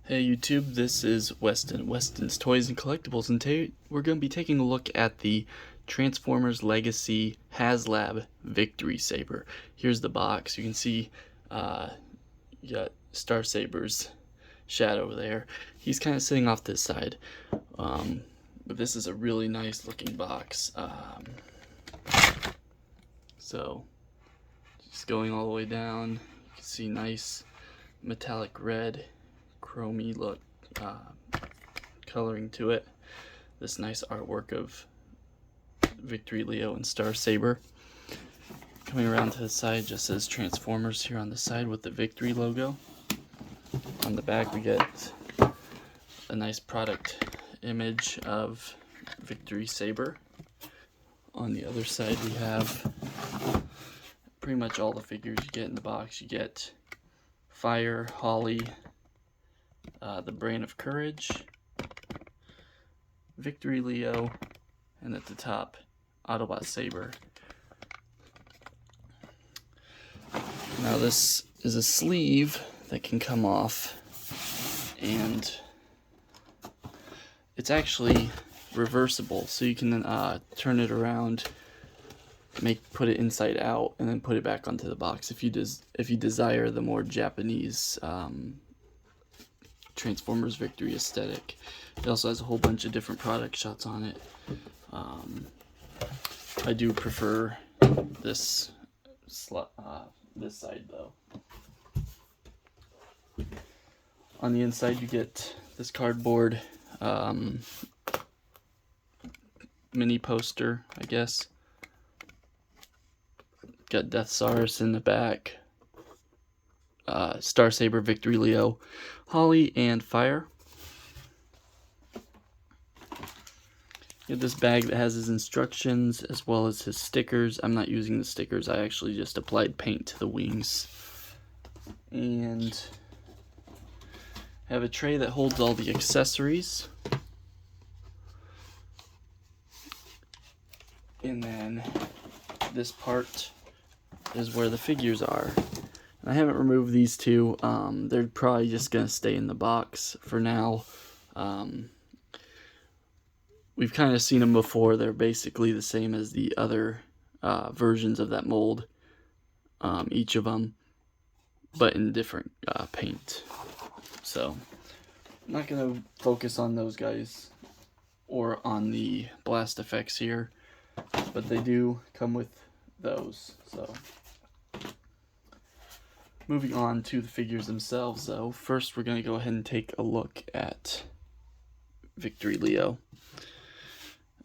Hey YouTube, this is Weston's Toys and Collectibles, and today we're going to be taking a look at the Transformers Legacy HasLab Victory Saber. Here's the box. You can see you got Star Saber's shadow there. He's kind of sitting off this side, but this is a really nice looking box. So just going all the way down, you can see nice metallic red, chromy look coloring to it. This nice artwork of Victory Leo and Star Saber. Coming around to the side, just says Transformers here on the side with the Victory logo. On the back we get a nice product image of Victory Saber. On the other side we have pretty much all the figures you get in the box. You get Fire, Holly, the Brain of Courage, Victory Leo, and at the top, Autobot Saber. Now this is a sleeve that can come off, and it's actually reversible, so you can turn it around, put it inside out, and then put it back onto the box if you desire the more Japanese Transformers Victory aesthetic. It also has a whole bunch of different product shots on it. I do prefer this side though. On the inside you get this cardboard mini poster, I guess. Got Death Saurus in the back, Star Saber, Victory Leo, Holly, and Fire. You have this bag that has his instructions as well as his stickers. I'm not using the stickers, I actually just applied paint to the wings. And I have a tray that holds all the accessories. And then this part is where the figures are. I haven't removed these two. They're probably just gonna stay in the box for now. We've kind of seen them before. They're basically the same as the other versions of that mold, each of them, but in different paint. So I'm not gonna focus on those guys or on the blast effects here, but they do come with those. So moving on to the figures themselves, though, first we're going to go ahead and take a look at Victory Leo.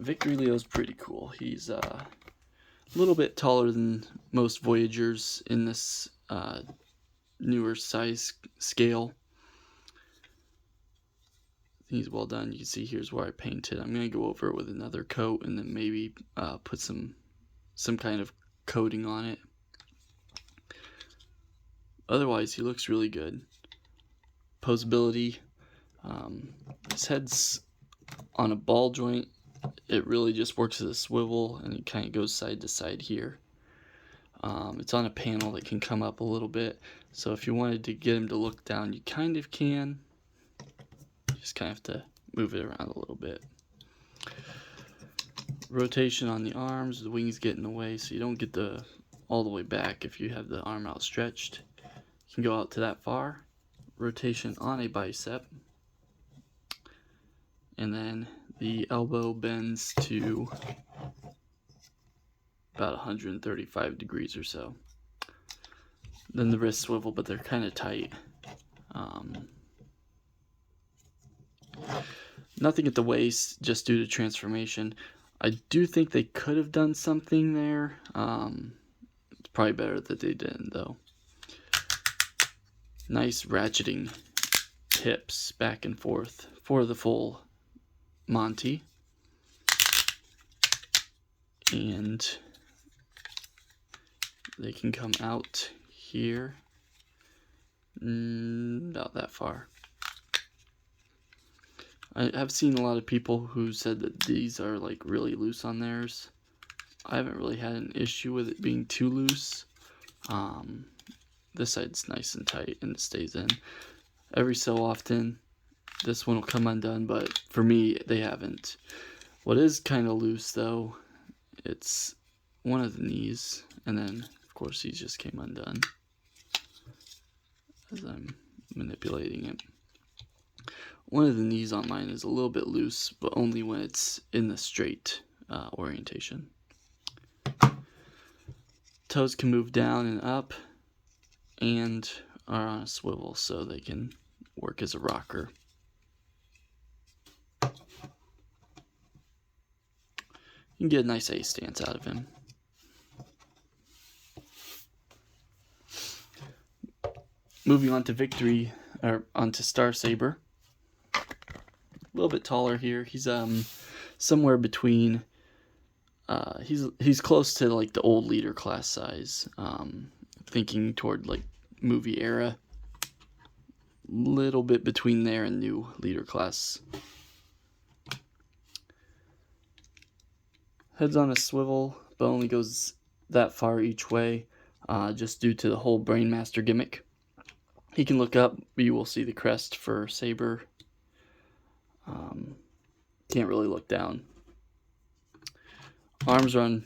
Victory Leo's pretty cool. He's a little bit taller than most Voyagers in this newer size scale. He's well done. You can see here's where I painted. I'm going to go over it with another coat and then maybe put some kind of coating on it. Otherwise, he looks really good. Posability. His head's on a ball joint. It really just works as a swivel, and it kind of goes side to side here. It's on a panel that can come up a little bit, so if you wanted to get him to look down, you kind of can. You just kind of have to move it around a little bit. Rotation on the arms. The wings get in the way, so you don't get all the way back if you have the arm outstretched. You can go out to that far. Rotation on a bicep. And then the elbow bends to about 135 degrees or so. Then the wrists swivel, but they're kind of tight. Nothing at the waist, just due to transformation. I do think they could have done something there. It's probably better that they didn't, though. Nice ratcheting hips back and forth for the full Monty. And they can come out here, not that far. I have seen a lot of people who said that these are like really loose on theirs. I haven't really had an issue with it being too loose. This side's nice and tight and it stays in. Every so often this one will come undone, but for me, they haven't. What is kind of loose, though, it's one of the knees, and then, of course, these just came undone as I'm manipulating it. One of the knees on mine is a little bit loose, but only when it's in the straight orientation. Toes can move down and up and are on a swivel, so they can work as a rocker. You can get a nice A stance out of him. Moving on to Victory, or onto Star Saber. A little bit taller here. He's somewhere between. He's close to like the old leader class size. Thinking toward like movie era. Little bit between there and new leader class. Head's on a swivel, but only goes that far each way, just due to the whole Brainmaster gimmick. He can look up, but you will see the crest for Saber. Can't really look down. Arms are on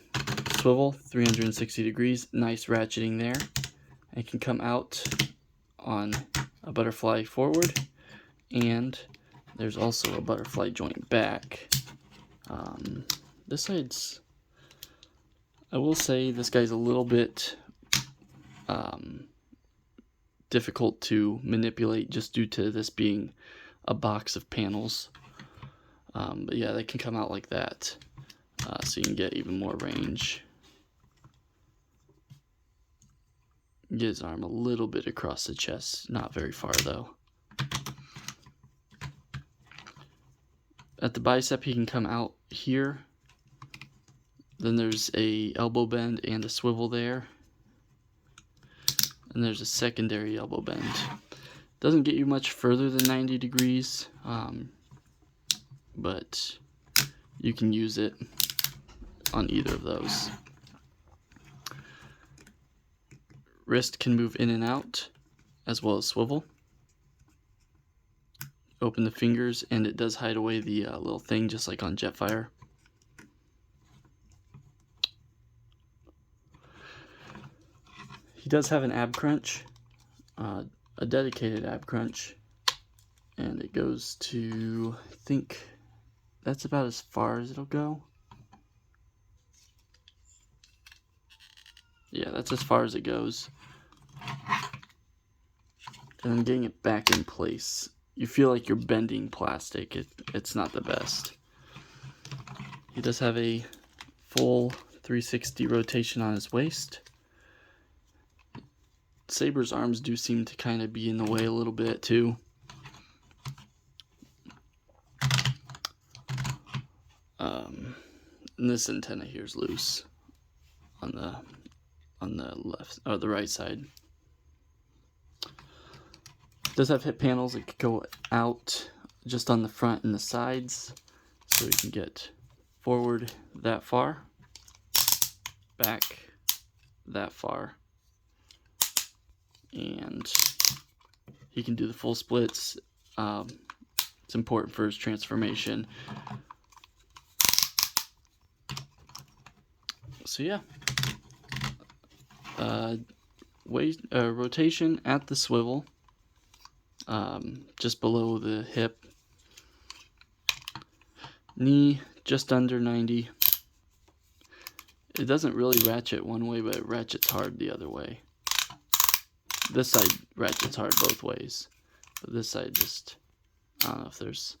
swivel, 360 degrees, nice ratcheting there. And can come out on a butterfly forward, and there's also a butterfly joint back. This side's, I will say this guy's a little bit difficult to manipulate just due to this being a box of panels. But yeah, they can come out like that, so you can get even more range. Get his arm a little bit across the chest, not very far though. At the bicep, he can come out here. Then there's a elbow bend and a swivel there. And there's a secondary elbow bend. Doesn't get you much further than 90 degrees, but you can use it on either of those. Wrist can move in and out, as well as swivel. Open the fingers, and it does hide away the little thing, just like on Jetfire. He does have an ab crunch, a dedicated ab crunch, and it goes to, I think that's about as far as it'll go. Yeah, that's as far as it goes. And then getting it back in place, you feel like you're bending plastic. It's not the best. He does have a full 360 rotation on his waist. Saber's arms do seem to kind of be in the way a little bit too. And this antenna here is loose on the left or the right side. It does have hip panels that could go out just on the front and the sides, so you can get forward that far, back that far, and he can do the full splits. It's important for his transformation. So yeah, rotation at the swivel, just below the hip. Knee just under 90. It doesn't really ratchet one way, but it ratchets hard the other way. This side ratchets hard both ways, but this side just, I don't know if there's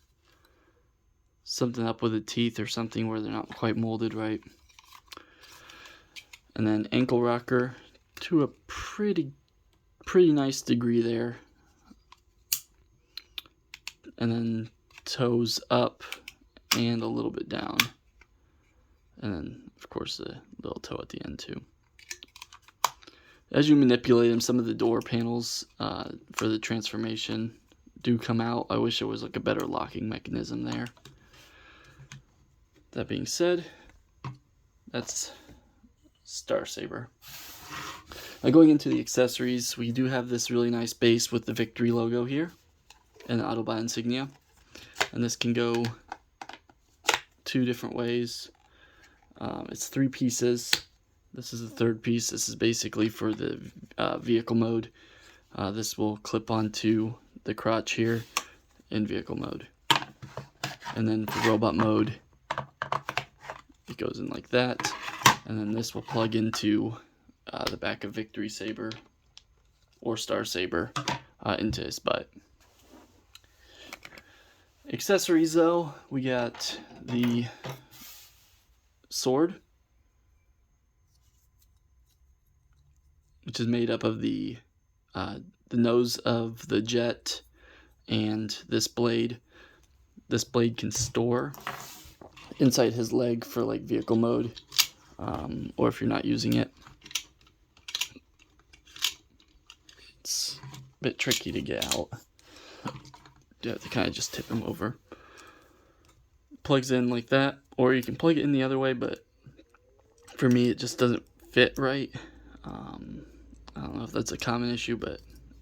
something up with the teeth or something where they're not quite molded right. And then ankle rocker to a pretty nice degree there. And then toes up and a little bit down. And then, of course, the little toe at the end too. As you manipulate them, some of the door panels for the transformation do come out. I wish there was like a better locking mechanism there. That being said, that's Star Saber. Now going into the accessories, we do have this really nice base with the Victory logo here and the Autobot insignia. and this can go 2 different ways. It's 3 pieces. This is the 3rd piece. This is basically for the vehicle mode. This will clip onto the crotch here in vehicle mode. And then for robot mode, it goes in like that. And then this will plug into the back of Victory Saber or Star Saber into his butt. Accessories though, we got the sword, which is made up of the nose of the jet and this blade. This blade can store inside his leg for like vehicle mode, or if you're not using it. It's a bit tricky to get out. You have to kind of just tip him over. Plugs in like that, or you can plug it in the other way, but for me it just doesn't fit right. I don't know if that's a common issue, but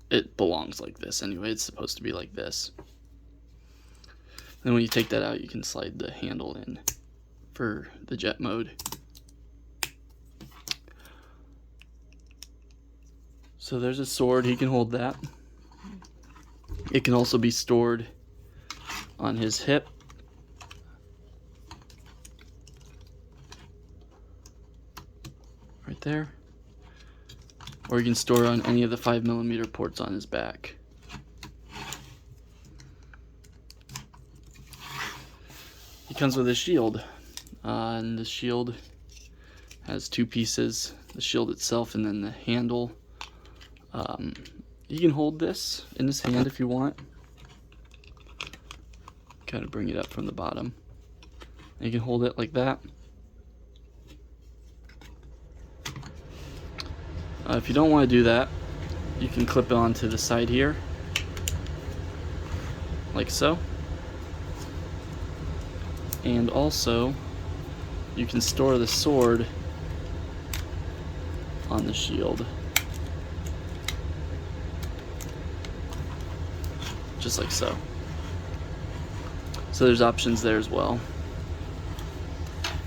it belongs like this anyway. It's supposed to be like this. Then when you take that out, you can slide the handle in for the jet mode. So there's a sword, he can hold that. It can also be stored on his hip. Right there. Or you can store on any of the 5mm ports on his back. He comes with a shield, and the shield has 2 pieces, the shield itself and then the handle. You can hold this in his hand if you want. Kind of bring it up from the bottom. And you can hold it like that. If you don't want to do that, you can clip it onto the side here, like so. And also, you can store the sword on the shield. Just like so. So there's options there as well.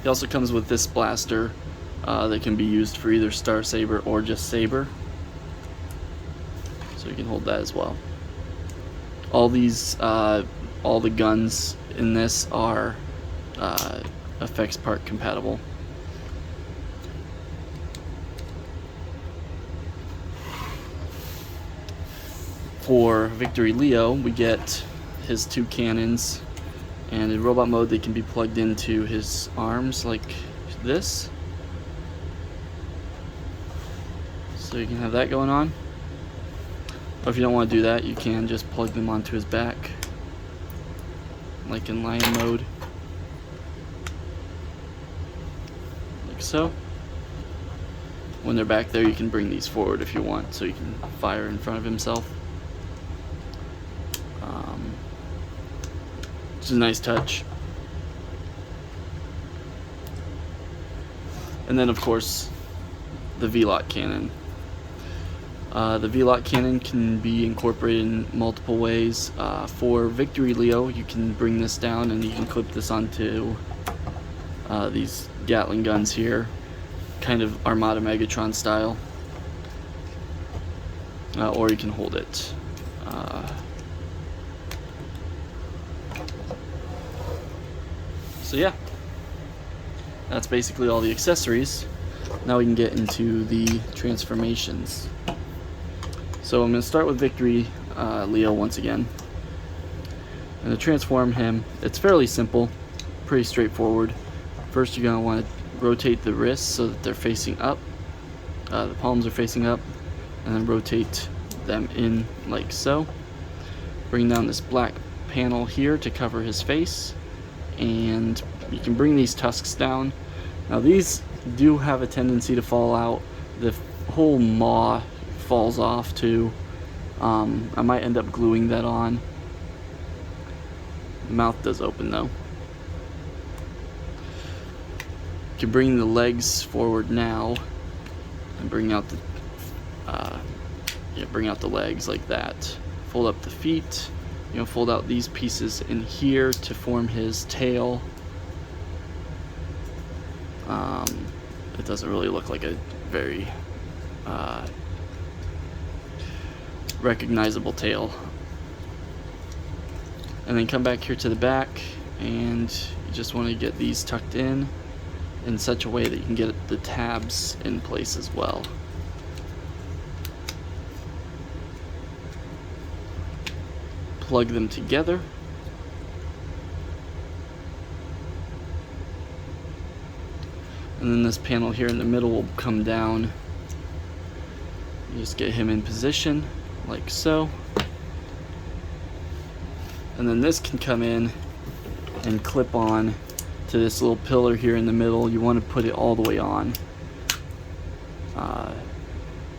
He also comes with this blaster that can be used for either Star Saber or just Saber. So you can hold that as well. All these, all the guns in this are effects part compatible. For Victory Leo, we get his 2 cannons, and in robot mode they can be plugged into his arms like this. So you can have that going on. Or if you don't want to do that, you can just plug them onto his back, like in lion mode. Like so. When they're back there, you can bring these forward if you want, so you can fire in front of himself. Which is a nice touch. And then of course, the V-Lock cannon. The V-Lock cannon can be incorporated in multiple ways. For Victory Leo, you can bring this down and you can clip this onto these Gatling guns here, kind of Armada Megatron style, or you can hold it. So yeah, that's basically all the accessories. Now we can get into the transformations. So I'm going to start with Victory Leo once again. And to transform him, it's fairly simple, pretty straightforward. First you're going to want to rotate the wrists so that they're facing up. The palms are facing up, and then rotate them in like so. Bring down this black panel here to cover his face, and you can bring these tusks down. Now these do have a tendency to fall out. The whole maw falls off too. I might end up gluing that on. The mouth does open though. You can bring the legs forward now and bring out the bring out the legs like that. Fold up the feet, fold out these pieces in here to form his tail. It doesn't really look like a very recognizable tail. And then come back here to the back, and you just want to get these tucked in such a way that you can get the tabs in place as well. Plug them together. And then this panel here in the middle will come down. You just get him in position like so. And then this can come in and clip on to this little pillar here in the middle. You want to put it all the way on,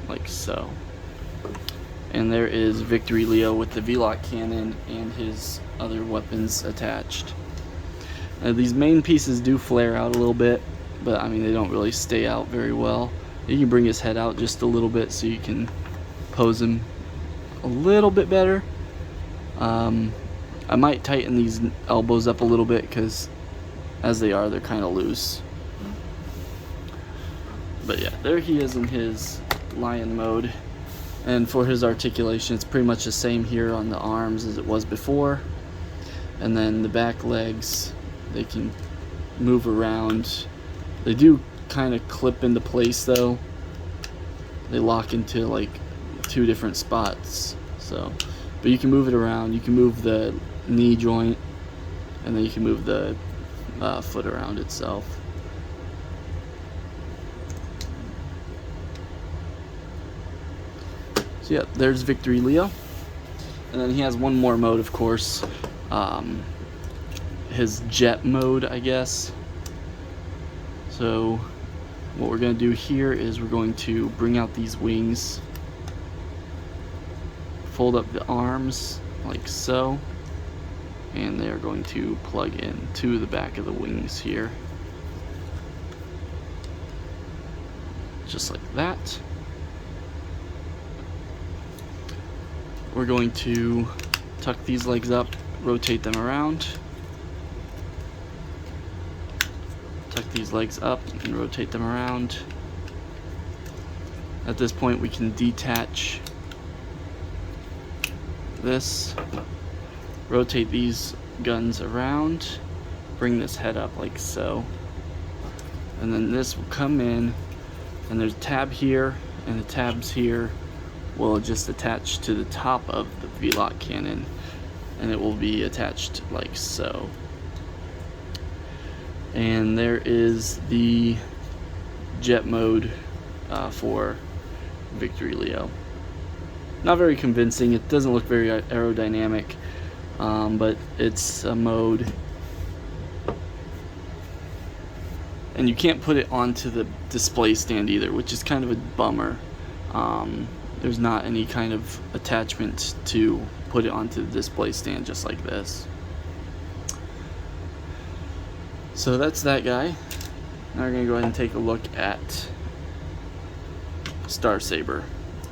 like so. And there is Victory Leo with the V-Lock cannon and his other weapons attached. Now, these main pieces do flare out a little bit, but I mean they don't really stay out very well. You can bring his head out just a little bit so you can pose him a little bit better. I might tighten these elbows up a little bit because as they are, they're kind of loose. But yeah, there he is in his lion mode. And for his articulation, it's pretty much the same here on the arms as it was before. And then the back legs, they can move around. They do kind of clip into place though. They lock into like 2 different spots. So, but you can move it around. You can move the knee joint, and then you can move the foot around itself. So yeah, there's Victory Leo. And then he has one more mode, of course. His jet mode, I guess. So what we're going to do here is we're going to bring out these wings, fold up the arms like so, and they are going to plug in to the back of the wings here, just like that. We're going to tuck these legs up, rotate them around, tuck these legs up and rotate them around. At this point we can detach this, rotate these guns around, bring this head up like so, and then this will come in, and there's a tab here, and the tabs here will just attach to the top of the V-Lock cannon, and it will be attached like so. And there is the jet mode for Victory Leo. Not very convincing. It doesn't look very aerodynamic, but it's a mode, and you can't put it onto the display stand either, which is kind of a bummer. There's not any kind of attachment to put it onto the display stand just like this. So that's that guy. Now we're going to go ahead and take a look at Star Saber.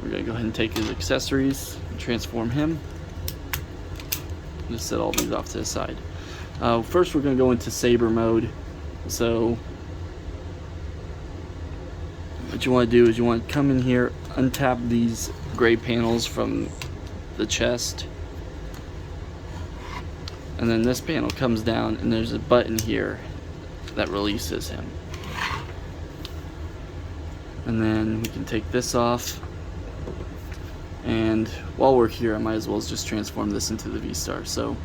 We're going to go ahead and take his accessories and transform him. Just set all these off to the side. First we're going to go into Saber mode. So what you want to do is you want to come in here, untap these gray panels from the chest, and then this panel comes down and there's a button here that releases him. And then we can take this off, and while we're here I might as well just transform this into the V-Star. So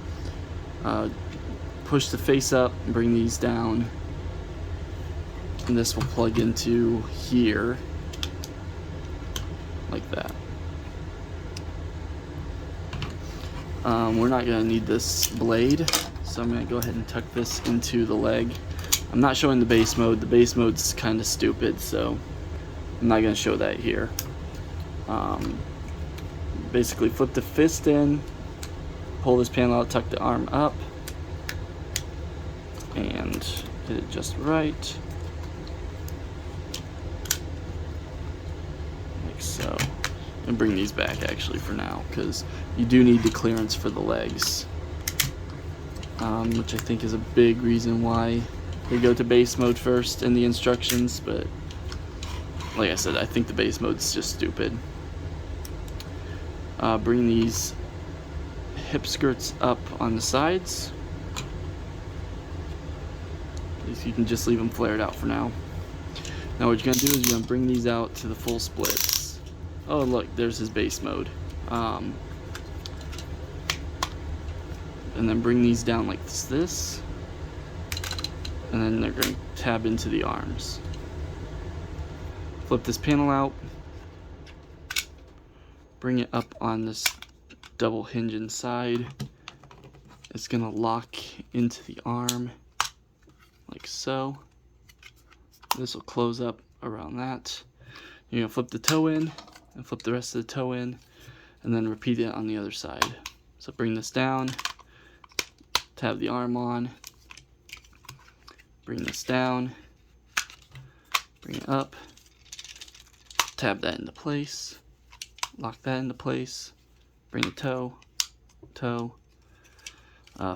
push the face up and bring these down, and this will plug into here like that. We're not going to need this blade, so I'm going to go ahead and tuck this into the leg. I'm not showing the base mode. The base mode's kind of stupid, so I'm not going to show that here. Basically flip the fist in, pull this panel out, tuck the arm up, and hit it just right. Like so. And bring these back actually for now, because you do need the clearance for the legs, which I think is a big reason why they go to base mode first in the instructions. But like I said, I think the base mode's just stupid. Bring these hip skirts up on the sides. You can just leave them flared out for now. Now what you're going to do is you're going to bring these out to the full splits. Oh look, there's his base mode. And then bring these down like this. And then they're going to tab into the arms. Flip this panel out. Bring it up on this double hinge inside. It's going to lock into the arm like so. This will close up around that. You're going to flip the toe in and flip the rest of the toe in, and then repeat it on the other side. So bring this down, tab the arm on, bring this down, bring it up, tab that into place, lock that into place, bring the toe,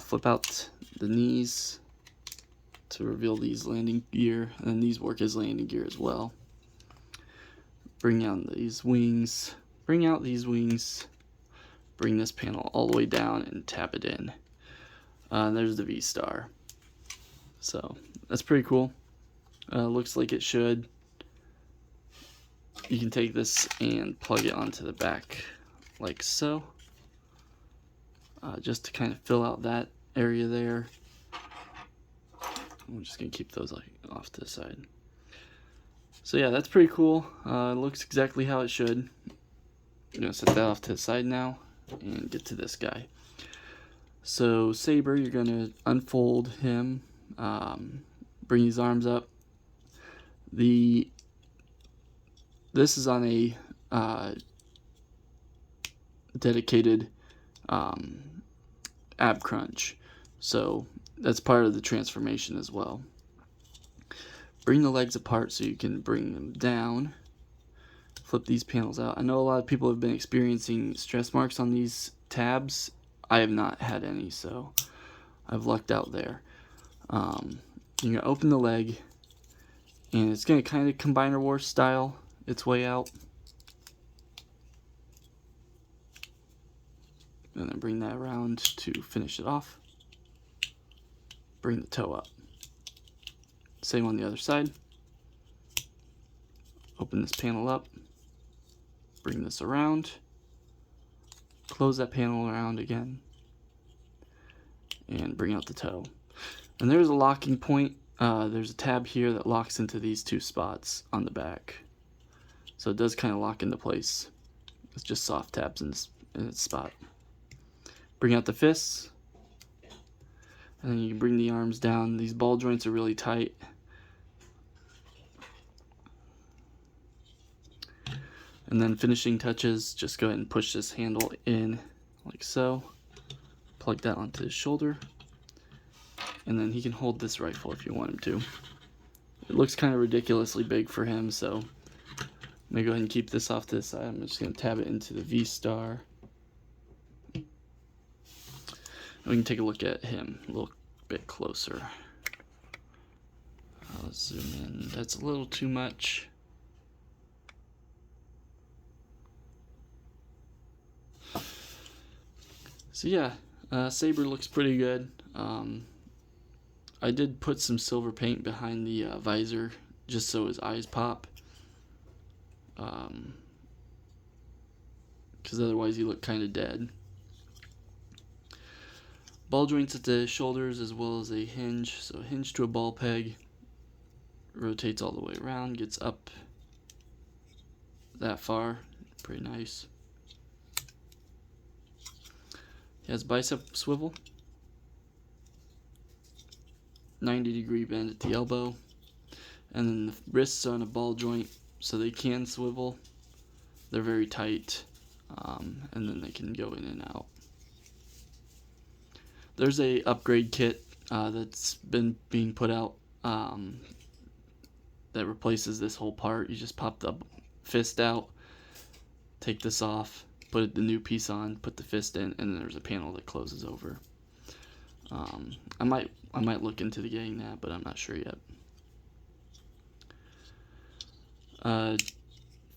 flip out the knees to reveal these landing gear, and then these work as landing gear as well. Bring out these wings, bring this panel all the way down and tap it in. There's the V-Star. So that's pretty cool. Looks like it should. You can take this and plug it onto the back like so, just to kind of fill out that area there. I'm just gonna keep those like off to the side. So yeah, that's pretty cool. It looks exactly how it should. I'm gonna set that off to the side now and get to this guy. So Saber, you're gonna unfold him, bring his arms up. This is on a dedicated ab crunch, so that's part of the transformation as well. Bring the legs apart so you can bring them down. Flip these panels out. I know a lot of people have been experiencing stress marks on these tabs. I have not had any, so I've lucked out there. You're going to open the leg, and it's going to kind of Combiner Wars style its way out. And then bring that around to finish it off. Bring the toe up. Same on the other side. Open this panel up. Bring this around. Close that panel around again. And bring out the toe. And there's a locking point. There's a tab here that locks into these two spots on the back. So it does kind of lock into place. It's just soft tabs in its spot. Bring out the fists. And then you can bring the arms down. These ball joints are really tight. And then finishing touches, just go ahead and push this handle in like so. Plug that onto his shoulder. And then he can hold this rifle if you want him to. It looks kind of ridiculously big for him, so I'm going to go ahead and keep this off to the side. I'm just going to tab it into the V-Star. And we can take a look at him a little bit closer. I'll zoom in. That's a little too much. So yeah, Saber looks pretty good. I did put some silver paint behind the visor just so his eyes pop. Because otherwise you look kind of dead. Ball joints at the shoulders as well as a hinge. So hinge to a ball peg. Rotates all the way around, gets up that far. Pretty nice. He has bicep swivel. 90-degree bend at the elbow. And then the wrists are on a ball joint so they can swivel. They're very tight. And then they can go in and out. There's a upgrade kit that's been being put out that replaces this whole part. You just pop the fist out, take this off, put the new piece on, put the fist in, and then there's a panel that closes over. I might look into getting that, but I'm not sure yet.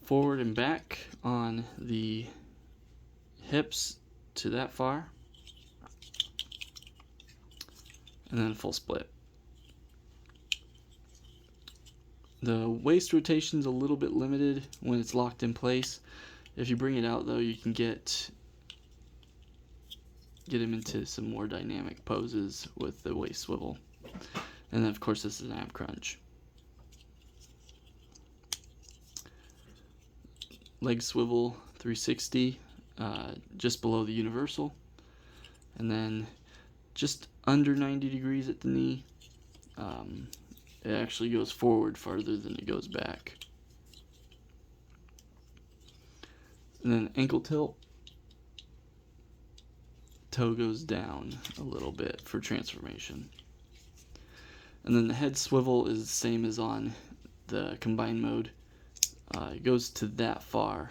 Forward and back on the hips to that far, and then full split. The waist rotation's a little bit limited when it's locked in place. If you bring it out though, you can get him into some more dynamic poses with the waist swivel. And then of course this is an ab crunch. Leg swivel 360 just below the universal, and then just under 90 degrees at the knee. It actually goes forward farther than it goes back. And then ankle tilt, toe goes down a little bit for transformation. And then the head swivel is the same as on the combined mode. It goes to that far.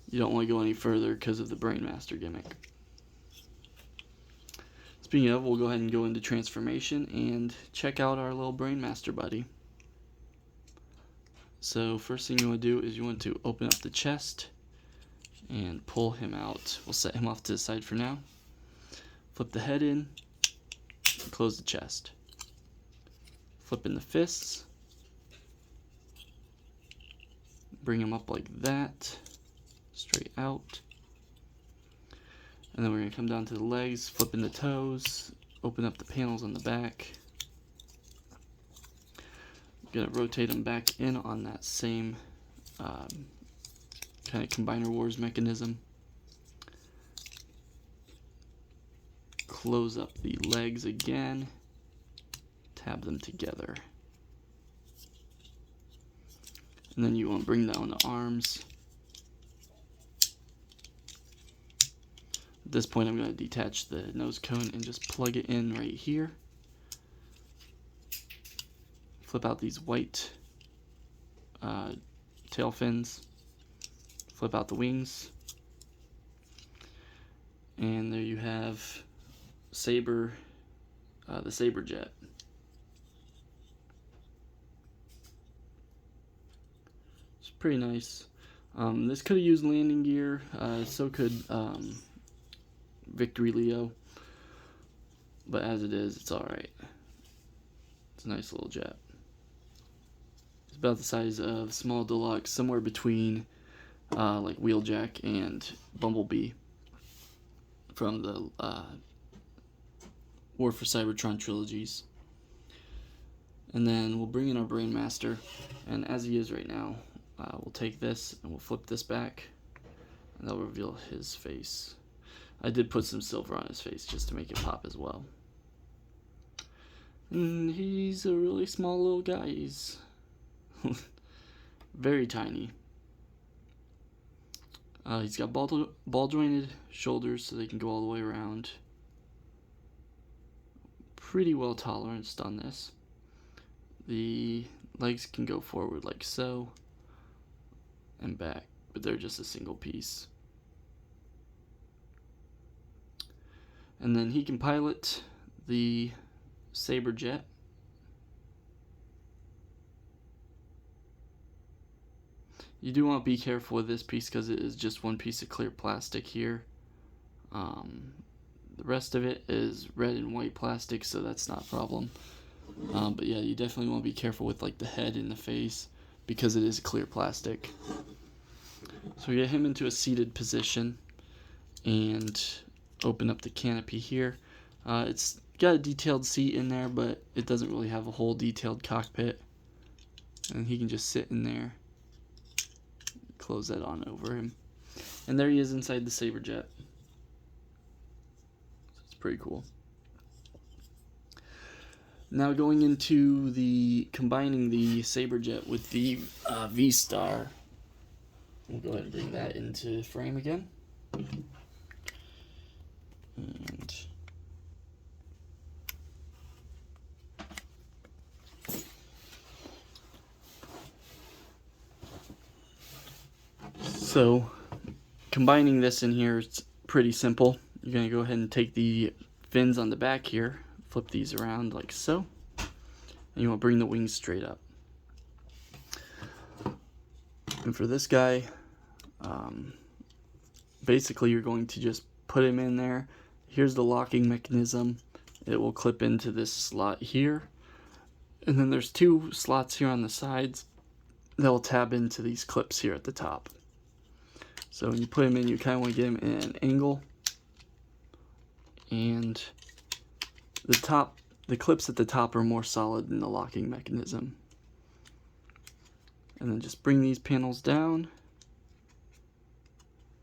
You don't want to go any further because of the Brainmaster gimmick. Speaking of, we'll go ahead and go into transformation and check out our little Brainmaster buddy. So first thing you want to do is you want to open up the chest and pull him out. We'll set him off to the side for now. Flip the head in, and close the chest. Flip in the fists. Bring him up like that, straight out. And then we're going to come down to the legs, flip in the toes, open up the panels on the back. Going to rotate them back in on that same kind of Combiner Wars mechanism. Close up the legs again, tab them together. And then you want to bring down the arms. At this point I'm going to detach the nose cone and just plug it in right here. Flip out these white tail fins. Flip out the wings. And there you have Saber, the Saber jet. It's pretty nice. This could have used landing gear, so could Victory Leo, but as it is, it's alright. It's a nice little jet. It's about the size of Small Deluxe, somewhere between like Wheeljack and Bumblebee from the War for Cybertron trilogies. And then we'll bring in our Brainmaster, and as he is right now, we'll take this and we'll flip this back, and that'll reveal his face. I did put some silver on his face just to make it pop as well. And he's a really small little guy. He's very tiny. He's got ball jointed shoulders so they can go all the way around. Pretty well toleranced on this. The legs can go forward like so and back, but they're just a single piece. And then he can pilot the Saber jet. You do want to be careful with this piece because it is just one piece of clear plastic here. The rest of it is red and white plastic, so that's not a problem. But yeah, you definitely want to be careful with like the head and the face because it is clear plastic. So we get him into a seated position and open up the canopy here. It's got a detailed seat in there, but it doesn't really have a whole detailed cockpit. And he can just sit in there. Close that on over him. And there he is inside the Saber jet. It's pretty cool. Now going into combining the Saber jet with the V-Star. We'll go ahead and bring that into frame again. And so combining this in here is pretty simple. You're going to go ahead and take the fins on the back here, flip these around like so, and you want to bring the wings straight up. And for this guy, basically you're going to just put him in there. Here's the locking mechanism. It will clip into this slot here. And then there's two slots here on the sides that will tab into these clips here at the top. So when you put him in, you kind of want to get him in an angle. And the clips at the top are more solid than the locking mechanism. And then just bring these panels down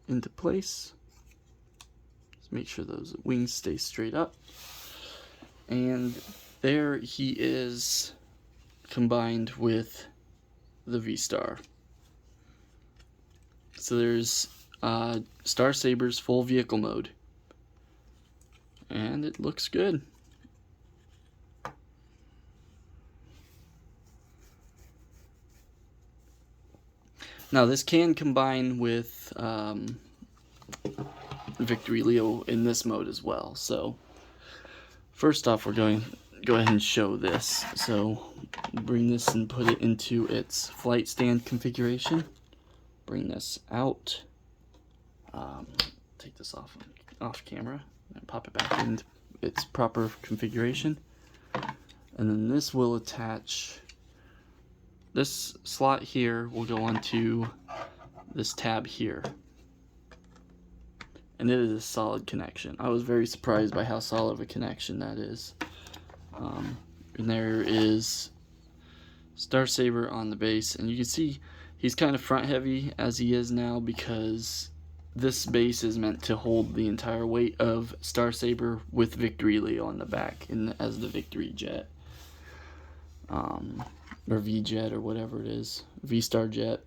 into place. Just make sure those wings stay straight up. And there he is, combined with the V-Star. So there's Star Saber's full vehicle mode. And it looks good. Now this can combine with Victory Leo in this mode as well. So first off, we're going to go ahead and show this. So bring this and put it into its flight stand configuration. Bring this out. Take this off camera and pop it back into its proper configuration. And then this will attach. This slot here will go onto this tab here. And it is a solid connection. I was very surprised by how solid of a connection that is. And there is Star Saber on the base, and you can see he's kind of front heavy as he is now because this base is meant to hold the entire weight of Star Saber with Victory Leo on the back as the Victory Jet. Or V-Jet or whatever it is. V-Star Jet.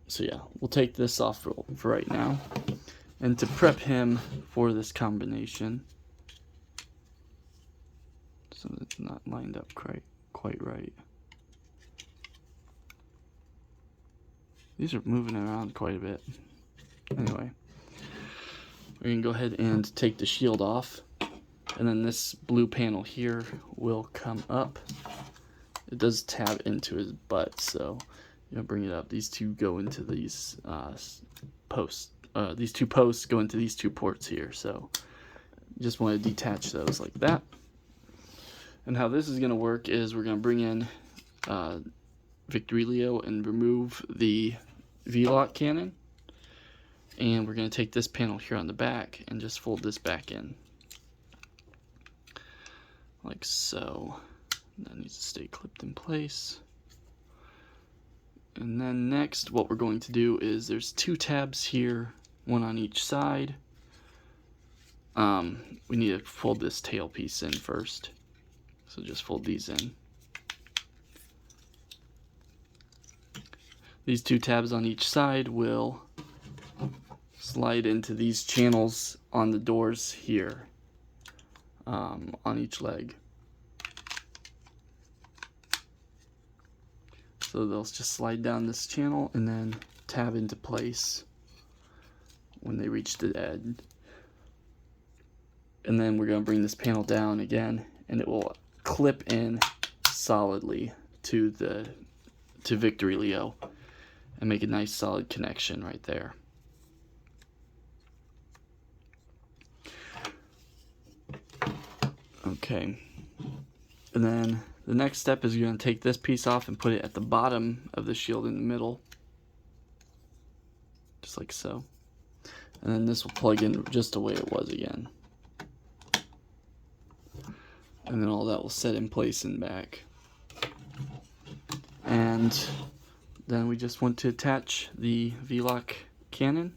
So yeah, we'll take this off for right now. And to prep him for this combination, so it's not lined up quite right. These are moving around quite a bit. Anyway, we're going to go ahead and take the shield off. And then this blue panel here will come up. It does tab into his butt, so bring it up. These two go into these posts. These two posts go into these two ports here, so you just want to detach those like that. And how this is going to work is we're going to bring in Victory Leo and remove the V-lock cannon. And we're going to take this panel here on the back and just fold this back in. Like so. That needs to stay clipped in place. And then next, what we're going to do is there's two tabs here, one on each side. We need to fold this tail piece in first. So just fold these in. These two tabs on each side will slide into these channels on the doors here. On each leg. So they'll just slide down this channel and then tab into place when they reach the end. And then we're going to bring this panel down again, and it will clip in solidly to Victory Leo and make a nice solid connection right there. Okay, and then the next step is you're going to take this piece off and put it at the bottom of the shield in the middle, just like so. And then this will plug in just the way it was again. And then all that will set in place and back. And then we just want to attach the V-lock cannon.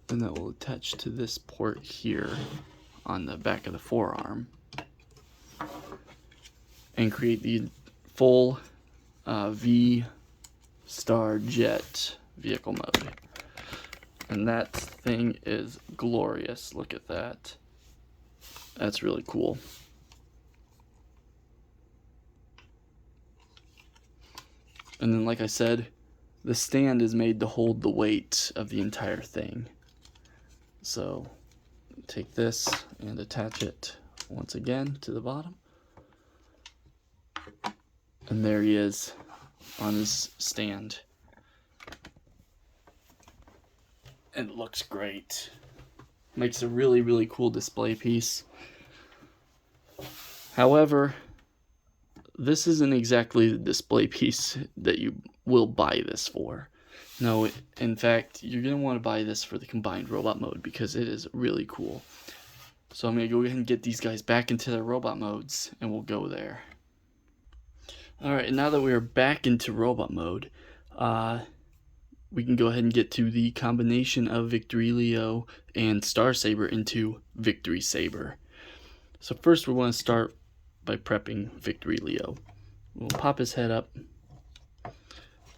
And that will attach to this port here on the back of the forearm and create the full V-Star Jet vehicle mode. And that thing is glorious. Look at that. That's really cool. And then, like I said, the stand is made to hold the weight of the entire thing. So take this and attach it once again to the bottom. And there he is on his stand. And it looks great. Makes a really, really cool display piece. However, this isn't exactly the display piece that you will buy this for. No, in fact, you're going to want to buy this for the combined robot mode because it is really cool. So I'm going to go ahead and get these guys back into their robot modes and we'll go there. Alright, now that we are back into robot mode, we can go ahead and get to the combination of Victory Leo and Star Saber into Victory Saber. So first we want to start by prepping Victory Leo. We'll pop his head up,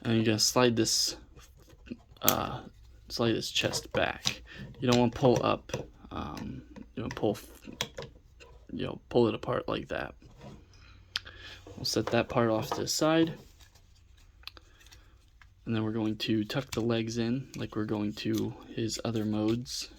and you're gonna slide this chest back. You don't want to pull up. You want to pull it apart like that. We'll set that part off to the side, and then we're going to tuck the legs in like we're going to his other modes.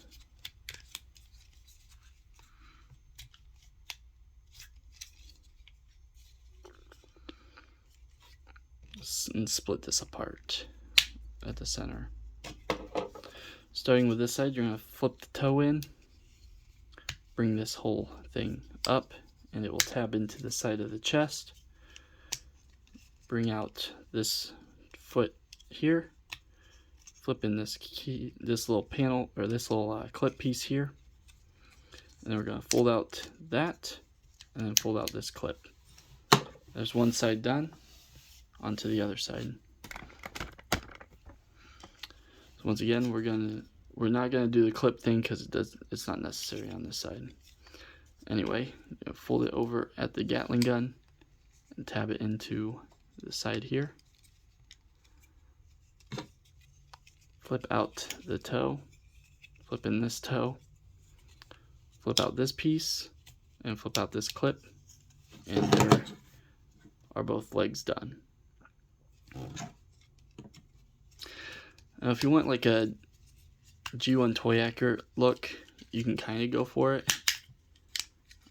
And split this apart at the center. Starting with this side, you're going to flip the toe in, bring this whole thing up, and it will tab into the side of the chest. Bring out this foot here, flip in this little panel, or this little clip piece here, and then we're going to fold out that, and then fold out this clip. There's one side done. Onto the other side. So once again, we're not gonna do the clip thing because it's not necessary on this side. Anyway, fold it over at the Gatling gun and tab it into the side here. Flip out the toe, flip in this toe, flip out this piece, and flip out this clip, and there are both legs done. Now, if you want like a G1 toy accurate look, you can kind of go for it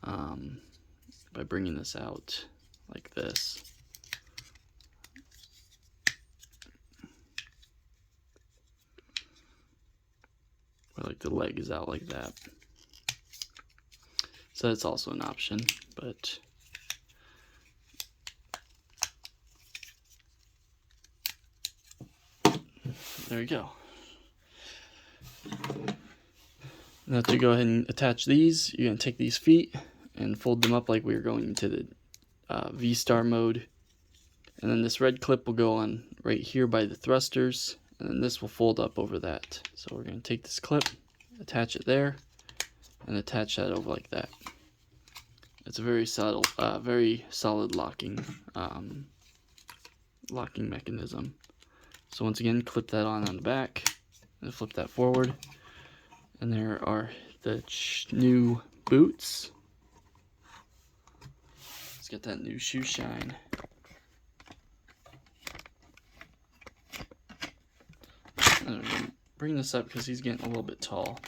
by bringing this out like this. Or like the leg is out like that. So that's also an option, but there you go. Now to go ahead and attach these, you're going to take these feet and fold them up like we were going into the V-Star mode. And then this red clip will go on right here by the thrusters, and then this will fold up over that. So we're going to take this clip, attach it there, and attach that over like that. It's a very solid locking mechanism. So once again, clip that on the back, and flip that forward. And there are the new boots. Let's get that new shoe shine. I'm gonna bring this up because he's getting a little bit tall.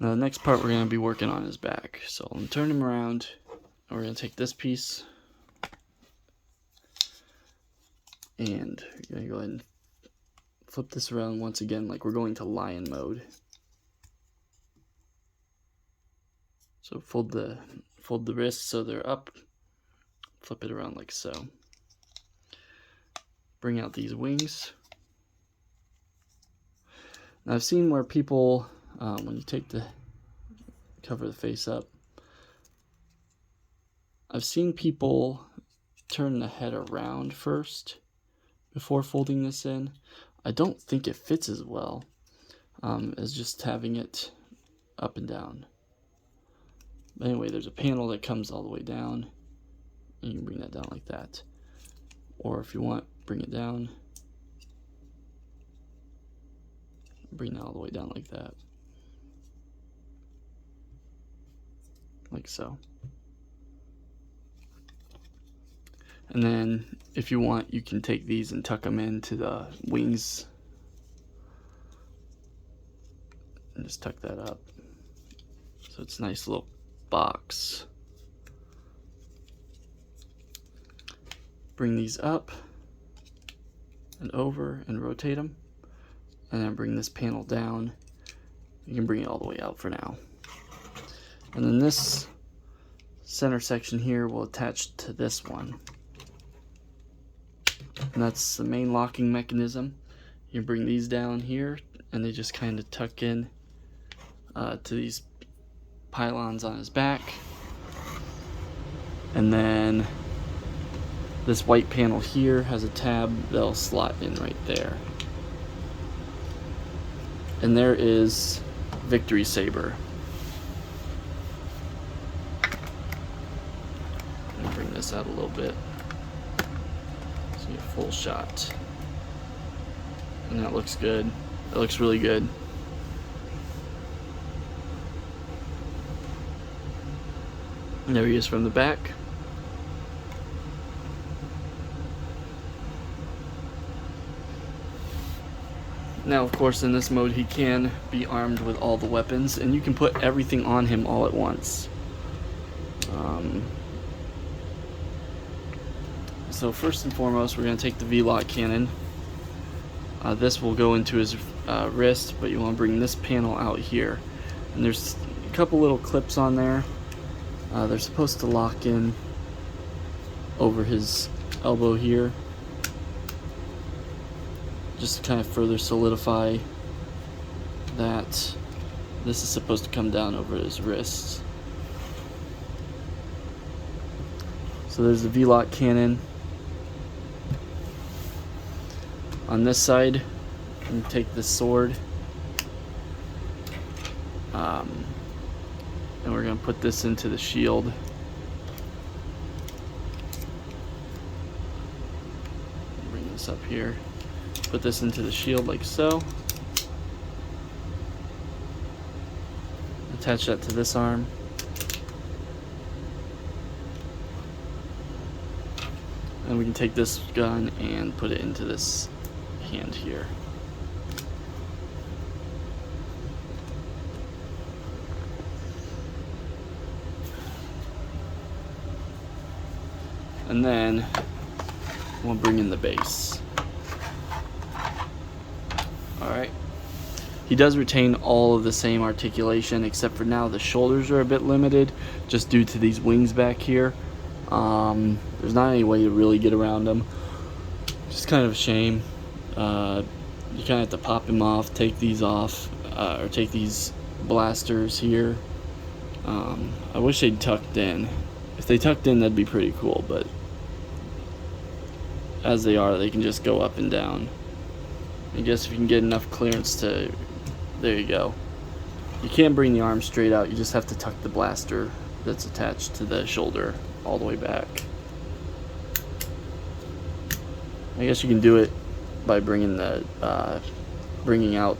Now the next part we're going to be working on is back. So I'm going to turn him around, and we're going to take this piece, and we're going to go ahead and flip this around once again like we're going to lion mode. So fold the wrists so they're up, flip it around like so. Bring out these wings. Now I've seen where people, when you take cover the face up, I've seen people turn the head around first before folding this in. I don't think it fits as well as just having it up and down. But anyway, there's a panel that comes all the way down, and you can bring that down like that. Or if you want, bring it down, bring that all the way down like that. Like so. And then if you want, you can take these and tuck them into the wings. And just tuck that up. So it's a nice little box. Bring these up and over and rotate them. And then bring this panel down. You can bring it all the way out for now. And then this center section here will attach to this one. And that's the main locking mechanism. You can bring these down here and they just kind of tuck in to these pylons on his back. And then this white panel here has a tab that'll slot in right there. And there is Victory Saber. I'm gonna bring this out a little bit. See a full shot. And that looks good. That looks really good. And there he is from the back. Now, of course, in this mode, he can be armed with all the weapons, and you can put everything on him all at once. So first and foremost, we're going to take the V-Lock cannon. This will go into his wrist, but you want to bring this panel out here. And there's a couple little clips on there. They're supposed to lock in over his elbow here, just to kind of further solidify that this is supposed to come down over his wrists. So there's the V-Lock cannon. On this side, you take the sword, and we're going to put this into the shield. Bring this up here. Put this into the shield like so. Attach that to this arm. And we can take this gun and put it into this hand here. And then we'll bring in the base. Alright. He does retain all of the same articulation, except for now the shoulders are a bit limited just due to these wings back here. There's not any way to really get around them. Just kind of a shame. You kind of have to pop him off, take these off, or take these blasters here. I wish they'd tucked in. If they tucked in, that'd be pretty cool, but as they are, they can just go up and down. I guess if you can get enough clearance to, there you go. You can't bring the arm straight out, you just have to tuck the blaster that's attached to the shoulder all the way back. I guess you can do it by bringing the bringing out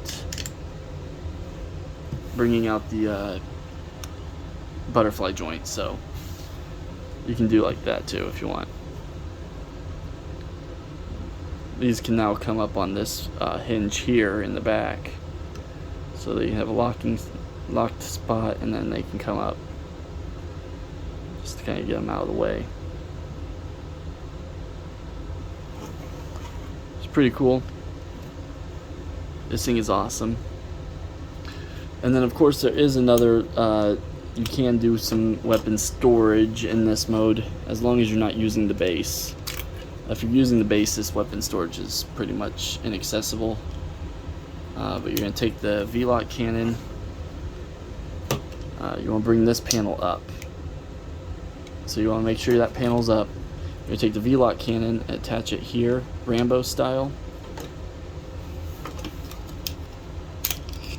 the butterfly joint, so you can do like that too if you want. These can now come up on this hinge here in the back, so that you have a locked spot, and then they can come up just to kind of get them out of the way. It's pretty cool. This thing is awesome. And then of course there is another, you can do some weapon storage in this mode as long as you're not using the base. If you're using the base, this weapon storage is pretty much inaccessible. But you're going to take the V-Lock cannon. You want to bring this panel up. So you want to make sure that panel's up. You're going to take the V-Lock cannon and attach it here, Rambo style.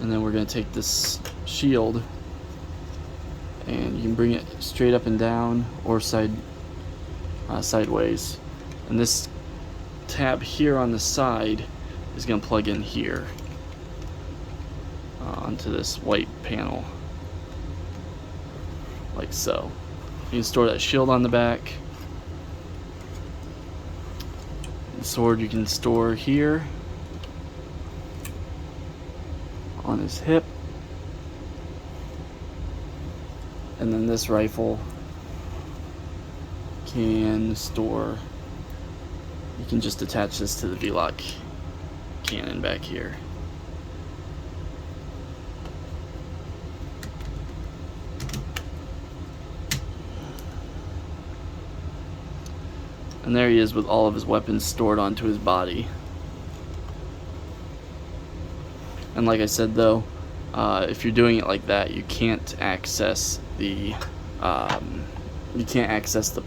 And then we're going to take this shield, and you can bring it straight up and down or sideways. And this tab here on the side is going to plug in here onto this white panel, like so. You can store that shield on the back, The sword you can store here on his hip. And then this rifle can store, you can just attach this to the V-lock cannon back here. And there he is with all of his weapons stored onto his body. And like I said though, if you're doing it like that, you can't access the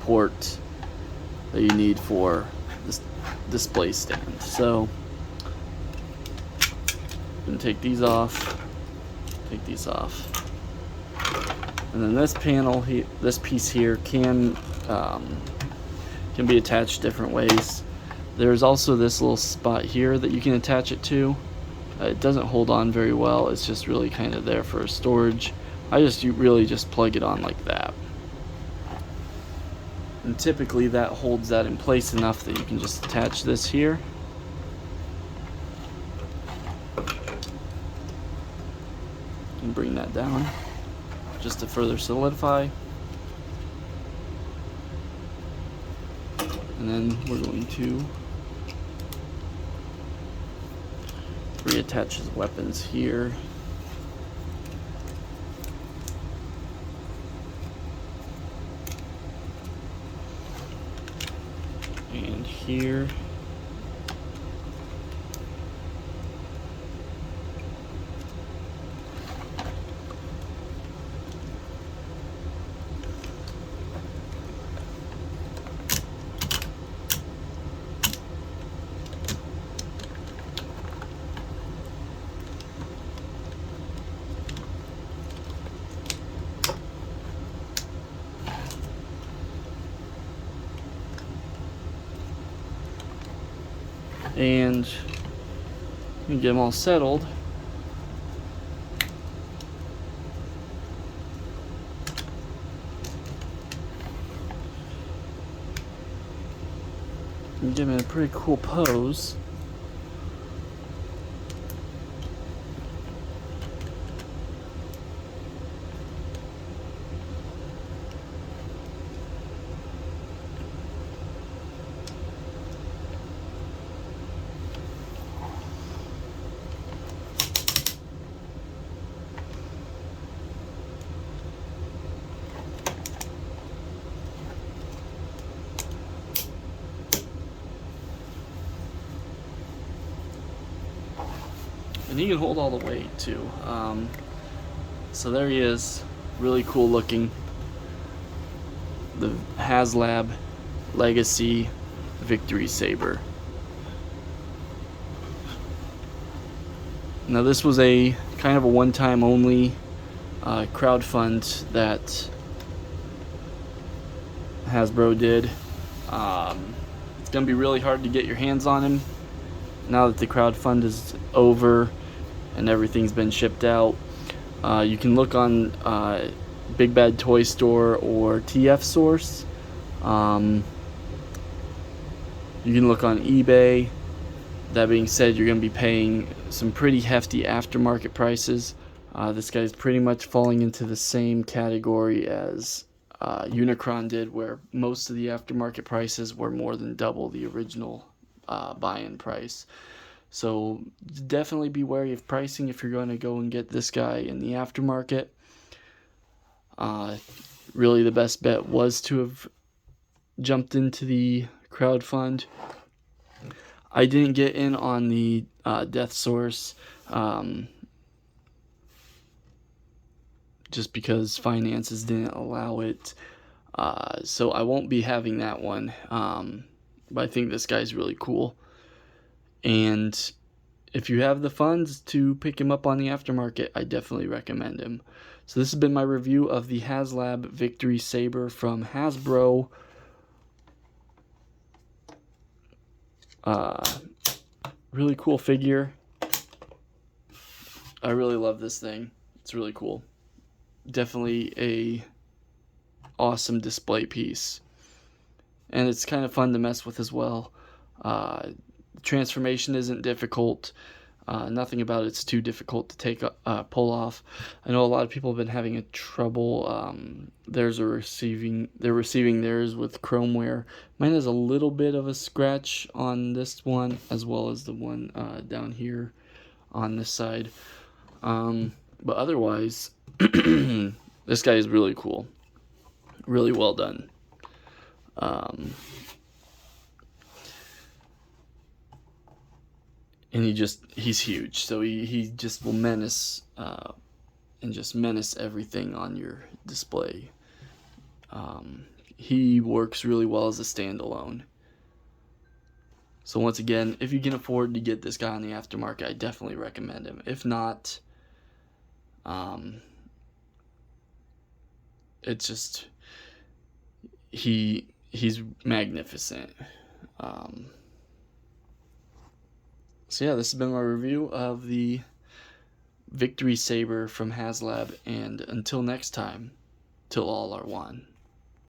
port that you need for this display stand. So I'm gonna take these off, and then this panel, this piece here can be attached different ways. There's also this little spot here that you can attach it to. It doesn't hold on very well. It's just really kind of there for storage. You really just plug it on like that. And typically that holds that in place enough that you can just attach this here. And bring that down just to further solidify. And then we're going to reattach his weapons here. And here. And you get them all settled. You get them in a pretty cool pose. And he can hold all the weight too. So there he is, really cool looking. The HasLab Legacy Victory Saber. Now this was a kind of a one-time only crowdfund that Hasbro did. It's gonna be really hard to get your hands on him now that the crowdfund is over and everything's been shipped out. You can look on Big Bad Toy Store or TF Source. You can look on eBay. That being said, you're going to be paying some pretty hefty aftermarket prices. This guy's pretty much falling into the same category as Unicron did, where most of the aftermarket prices were more than double the original buy-in price. So definitely be wary of pricing if you're going to go and get this guy in the aftermarket. Really the best bet was to have jumped into the crowdfund. I didn't get in on the Death Source just because finances didn't allow it. So I won't be having that one. But I think this guy's really cool. And if you have the funds to pick him up on the aftermarket, I definitely recommend him. So this has been my review of the HasLab Victory Saber from Hasbro. Really cool figure. I really love this thing. It's really cool. Definitely a awesome display piece. And it's kind of fun to mess with as well. Transformation isn't difficult. Nothing about it's too difficult to pull off. I know a lot of people have been having a trouble. They're receiving theirs with chromeware. Mine has a little bit of a scratch on this one, as well as the one down here on this side. But otherwise, this guy is really cool. Really well done. And he's huge, so he just will menace and just menace everything on your display. He works really well as a standalone. So once again, if you can afford to get this guy on the aftermarket, I definitely recommend him. If not, it's just he's magnificent. So yeah, this has been my review of the Victory Saber from HasLab, and until next time, till all are one.